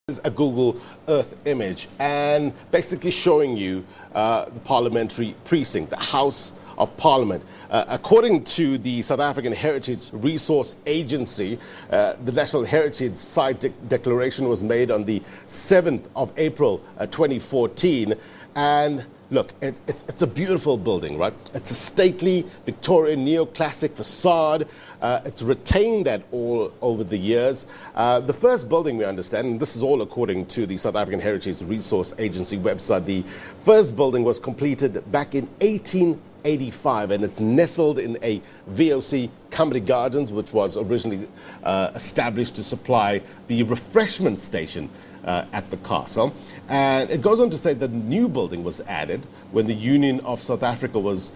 Is a Google Earth image and basically showing you the Parliamentary precinct, the House of Parliament. According to the South African Heritage Resource Agency, the National Heritage Site Declaration was made on the 7th of April 2014. And look, it's a beautiful building, right? It's a stately Victorian neoclassic facade. It's retained that all over the years. The first building, we understand, and this is all according to the South African Heritage Resource Agency website, the first building was completed back in 1885, and it's nestled in a VOC Company Gardens, which was originally established to supply the refreshment station at the castle. And it goes on to say that the new building was added when the Union of South Africa was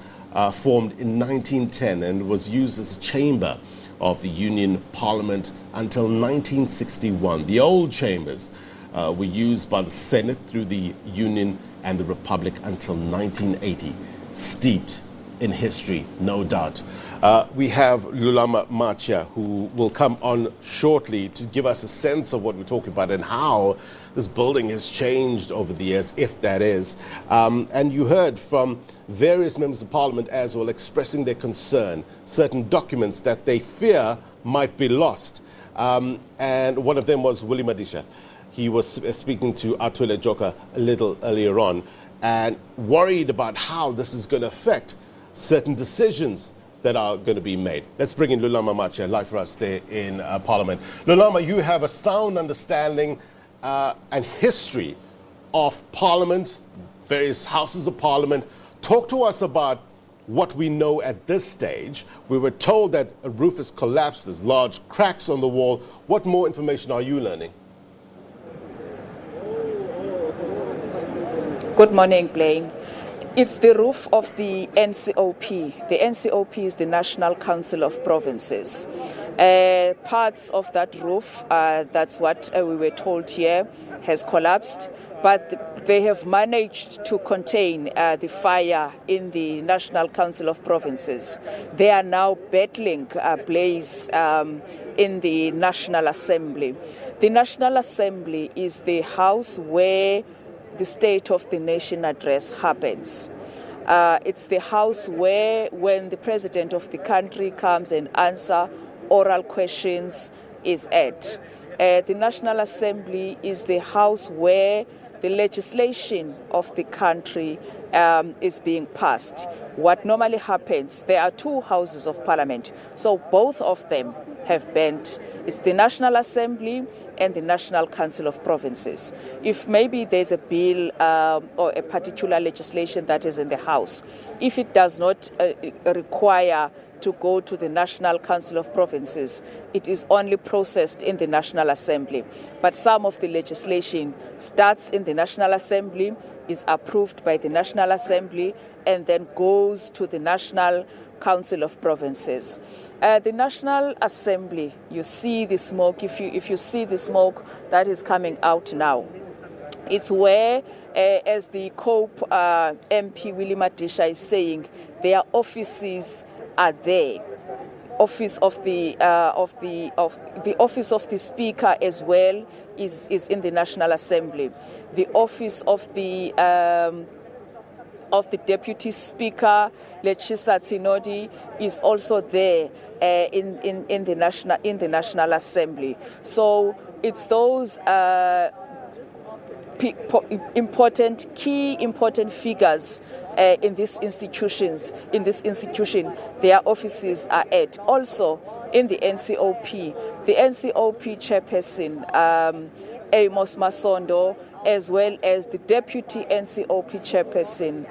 formed in 1910 and was used as a chamber of the Union Parliament until 1961. The old chambers were used by the Senate through the Union and the Republic until 1980. Steeped in history, no doubt. We have Lulama Matya, who will come on shortly to give us a sense of what we're talking about and how this building has changed over the years, if that is. And you heard from various members of Parliament as well expressing their concern, certain documents that they fear might be lost. And one of them was Willie Madisha. He was speaking to Atwele Joka a little earlier on and worried about how this is going to affect certain decisions that are going to be made. Let's bring in Lulama Matya, live for us there in Parliament. Lulama, you have a sound understanding and history of Parliament, various houses of Parliament. Talk to us about what we know at this stage. We were told that a roof has collapsed, there's large cracks on the wall. What more information are you learning? Good morning, Blaine. It's the roof of the NCOP. The NCOP is the National Council of Provinces. Parts of that roof, that's what we were told here, has collapsed, but they have managed to contain the fire in the National Council of Provinces. They are now battling a blaze in the National Assembly. The National Assembly is the house where the State of the Nation address happens. It's the house where, when the President of the country comes and answers oral questions, is at. The National Assembly is the house where the legislation of the country is being passed. What normally happens, there are two houses of Parliament, so both of them have bent. It's the National Assembly and the National Council of Provinces. If maybe there's a bill or a particular legislation that is in the House, if it does not require to go to the National Council of Provinces, it is only processed in the National Assembly. But some of the legislation starts in the National Assembly, is approved by the National Assembly, and then goes to the National Council of Provinces. The National Assembly, you see the smoke. If you see the smoke that is coming out now, it's where, as the COPE MP Willie Madisha is saying, their offices are there. Office of the office of the Speaker as well is in the National Assembly. The office of the Deputy Speaker, Lechisa Tsinodi, is also there in the National Assembly. So it's those important figures in these institutions. In this institution, their offices are at. Also in the NCOP, the NCOP chairperson, Amos Masondo, as well as the deputy NCOP chairperson,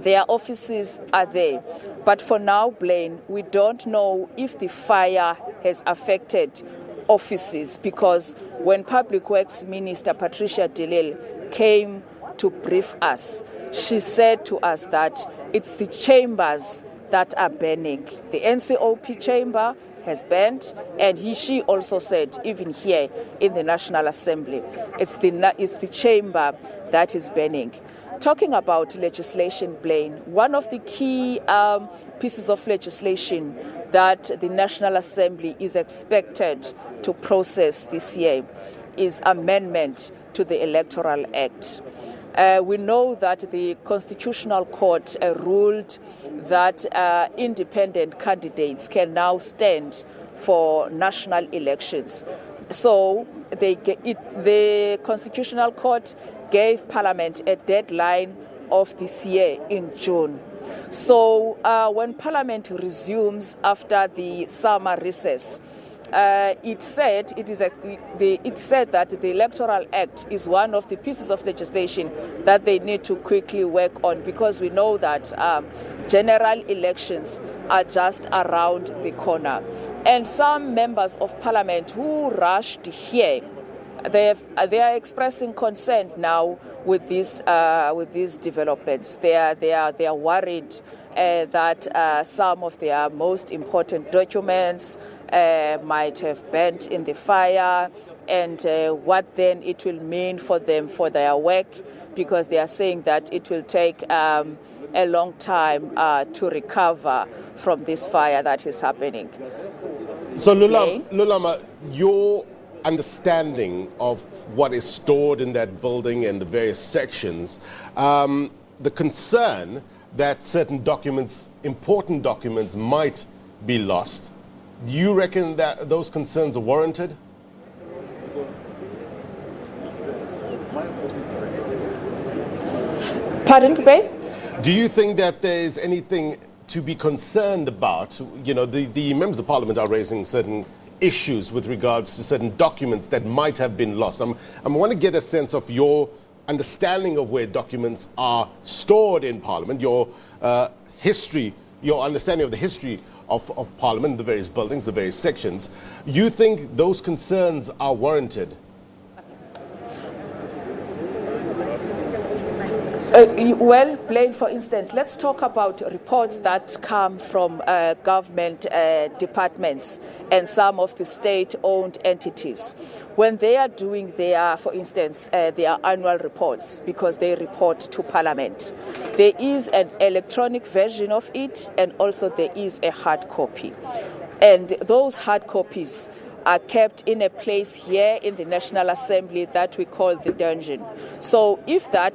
their offices are there. But for now, Blaine, we don't know if the fire has affected offices, because when Public Works Minister Patricia de Lille came to brief us, she said to us that it's the chambers that are burning. The NCOP chamber has burnt, and she also said, even here in the National Assembly, it's the chamber that is burning. Talking about legislation, Blaine, one of the key pieces of legislation that the National Assembly is expected to process this year is amendment to the Electoral Act. We know that the Constitutional Court ruled that independent candidates can now stand for national elections. So the Constitutional Court gave Parliament a deadline of this year in June. So when Parliament resumes after the summer recess, it said that the Electoral Act is one of the pieces of legislation that they need to quickly work on, because we know that general elections are just around the corner. And some members of Parliament who rushed here, they are expressing concern now with these developments. They are worried that some of their most important documents might have burnt in the fire, and what then it will mean for them for their work, because they are saying that it will take a long time to recover from this fire that is happening. So Lulama, your understanding of what is stored in that building and the various sections, the concern that certain documents, important documents, might be lost. Do you reckon that those concerns are warranted? Pardon, Kupe? Do you think that there is anything to be concerned about? You know, the members of Parliament are raising certain issues with regards to certain documents that might have been lost. I want to get a sense of your understanding of where documents are stored in Parliament, your history, your understanding of the history of Parliament, the various buildings, the various sections. You think those concerns are warranted? Well, Blaine, for instance, let's talk about reports that come from government departments and some of the state-owned entities. When they are doing their, for instance, their annual reports, because they report to Parliament, there is an electronic version of it, and also there is a hard copy. And those hard copies are kept in a place here in the National Assembly that we call the dungeon. So if that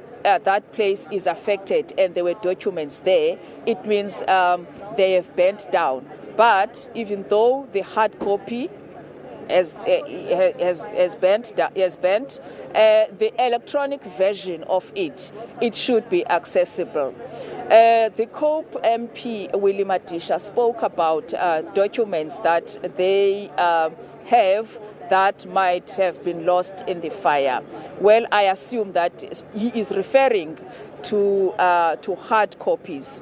place is affected and there were documents there, it means they have burnt down. But even though the hard copy has burnt, the electronic version of it should be accessible. The COPE MP, Willie Madisha, spoke about documents that they have that might have been lost in the fire. Well, I assume that he is referring to hard copies.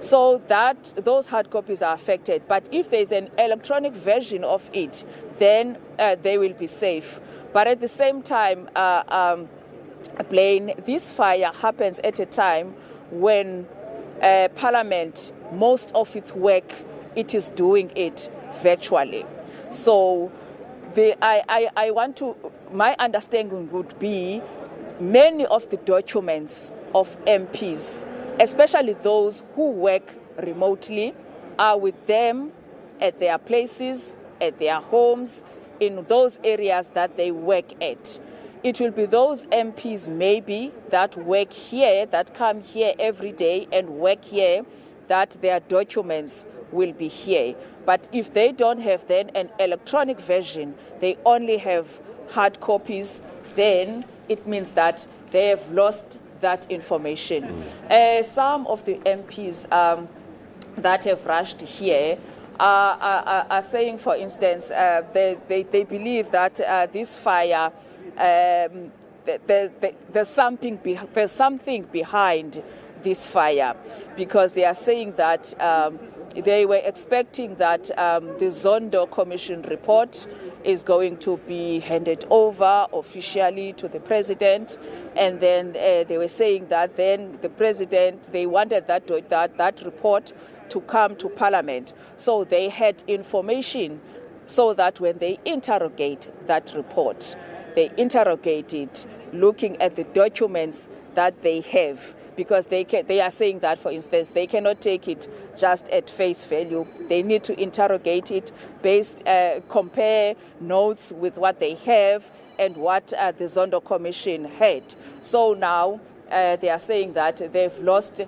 So that those hard copies are affected. But if there's an electronic version of it, then they will be safe. But at the same time, Blaine, this fire happens at a time when Parliament, most of its work, it is doing it virtually. So my understanding would be many of the documents of MPs, especially those who work remotely, are with them at their places, at their homes, in those areas that they work at. It will be those MPs maybe that work here, that come here every day and work here, that their documents will be here. But if they don't have then an electronic version, they only have hard copies, then it means that they have lost that information. Some of the MPs that have rushed here are saying, for instance, they believe that this fire, there's something behind this fire, because they are saying that they were expecting that the Zondo Commission report is going to be handed over officially to the president, and then they were saying that then the president, they wanted that report to come to Parliament, so they had information so that when they interrogate that report, they interrogate it looking at the documents that they have, because they are saying that, for instance, they cannot take it just at face value. They need to interrogate it, compare notes with what they have and what the Zondo Commission had. So now they are saying that they've lost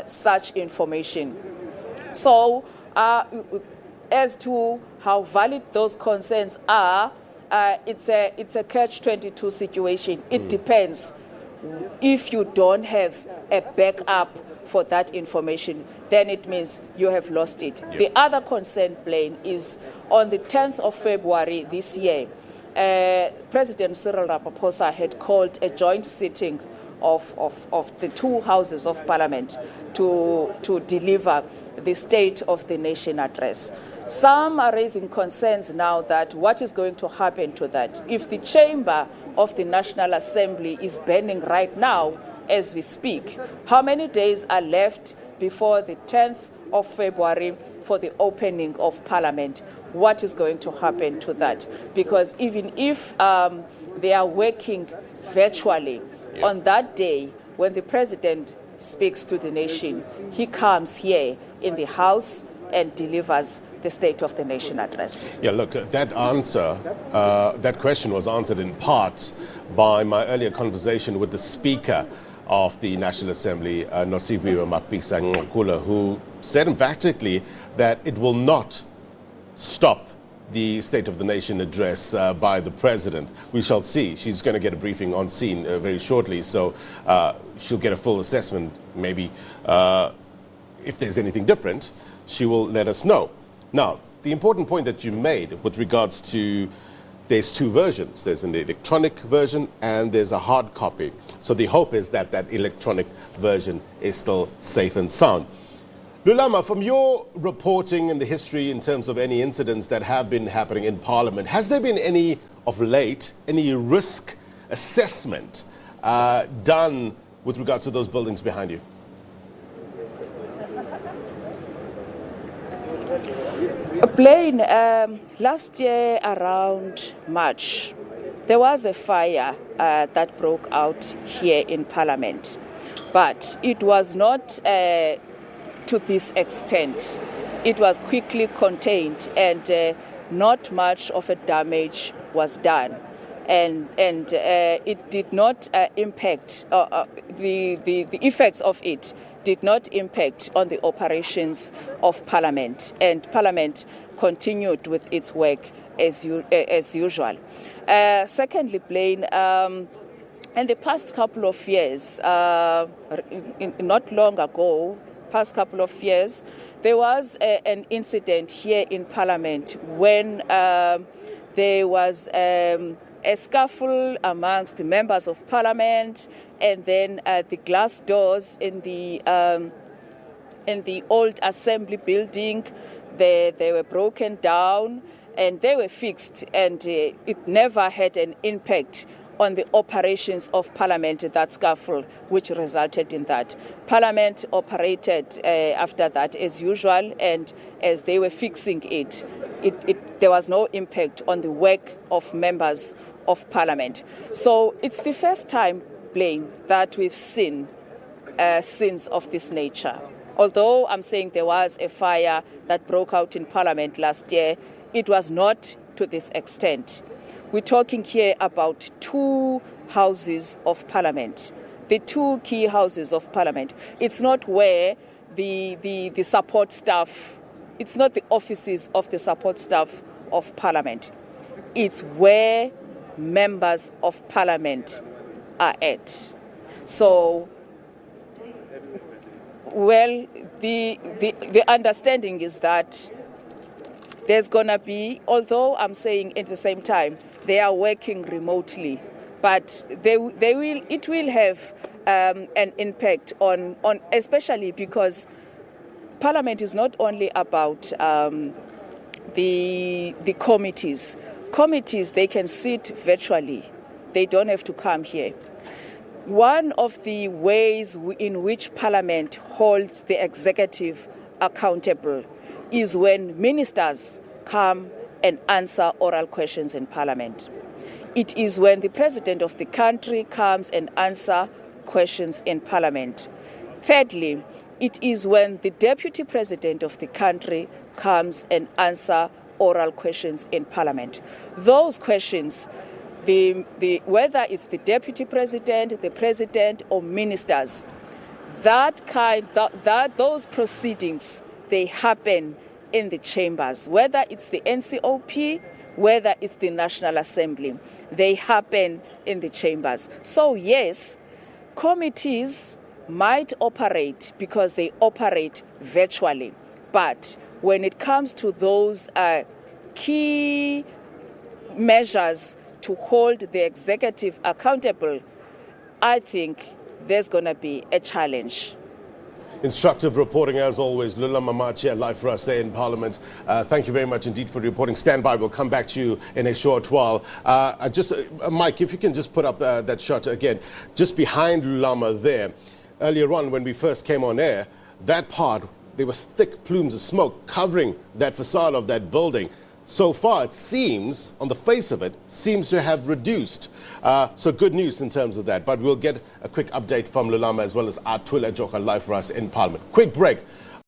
such information. So as to how valid those concerns are, it's a catch-22 situation. It depends. If you don't have a backup for that information, then it means you have lost it. Yep. The other concern, Blaine, is on the 10th of February this year, President Cyril Ramaphosa had called a joint sitting of the two houses of Parliament to deliver the State of the Nation address. Some are raising concerns now that what is going to happen to that. If the chamber of the National Assembly is burning right now as we speak, how many days are left before the 10th of February for the opening of Parliament? What is going to happen to that? Because even if they are working virtually, on that day when the president speaks to the nation, he comes here in the House and delivers the State of the Nation address. Yeah, look, that question was answered in part by my earlier conversation with the Speaker of the National Assembly, Nosiviwe Mapisa-Nqakula, who said emphatically that it will not stop the State of the Nation address by the President. We shall see. She's going to get a briefing on scene very shortly, so she'll get a full assessment. Maybe if there's anything different, she will let us know. Now, the important point that you made with regards to there's two versions. There's an electronic version and there's a hard copy. So the hope is that that electronic version is still safe and sound. Lulama, from your reporting and the history in terms of any incidents that have been happening in Parliament, has there been any of late, any risk assessment done with regards to those buildings behind you? Blaine, last year around March, there was a fire that broke out here in Parliament, but it was not to this extent. It was quickly contained and not much of a damage was done. And it did not impact, the effects of it did not impact on the operations of Parliament, and Parliament continued with its work as usual. Secondly, Blaine, in the past couple of years, not long ago, past couple of years, there was an incident here in Parliament when there was a scuffle amongst the members of Parliament, and then the glass doors in the old assembly building, they were broken down and they were fixed, and it never had an impact on the operations of Parliament, that scuffle, which resulted in that. Parliament operated after that as usual, and as they were fixing it, there was no impact on the work of members of Parliament. So it's the first time, Blaine, that we've seen scenes of this nature. Although I'm saying there was a fire that broke out in Parliament last year, it was not to this extent. We're talking here about two houses of Parliament, the two key houses of Parliament. It's not where the support staff, it's not the offices of the support staff of Parliament. It's where members of Parliament are at. So, well, the understanding is that there's going to be, although I'm saying at the same time, they are working remotely, but it will have an impact on especially because Parliament is not only about the committees. Committees, they can sit virtually. They don't have to come here. One of the ways in which Parliament holds the executive accountable is when ministers come and answer oral questions in Parliament. It is when the President of the country comes and answer questions in Parliament. Thirdly, it is when the Deputy President of the country comes and answer oral questions in Parliament. Those questions, whether it's the Deputy President, the President, or ministers, those proceedings, they happen in the chambers, whether it's the NCOP, whether it's the National Assembly, they happen in the chambers. So yes, committees might operate because they operate virtually, but when it comes to those key measures to hold the executive accountable, I think there's going to be a challenge. Instructive reporting as always. Lulama Matya, live for us there in Parliament. Thank you very much indeed for reporting. Stand by, we'll come back to you in a short while. Mike, if you can just put up that shot again, just behind Lulama there. Earlier on when we first came on air, that part, there were thick plumes of smoke covering that facade of that building. So far, it seems, on the face of it, seems to have reduced. So good news in terms of that. But we'll get a quick update from Lulama as well as Atula Joka live for us in Parliament. Quick break.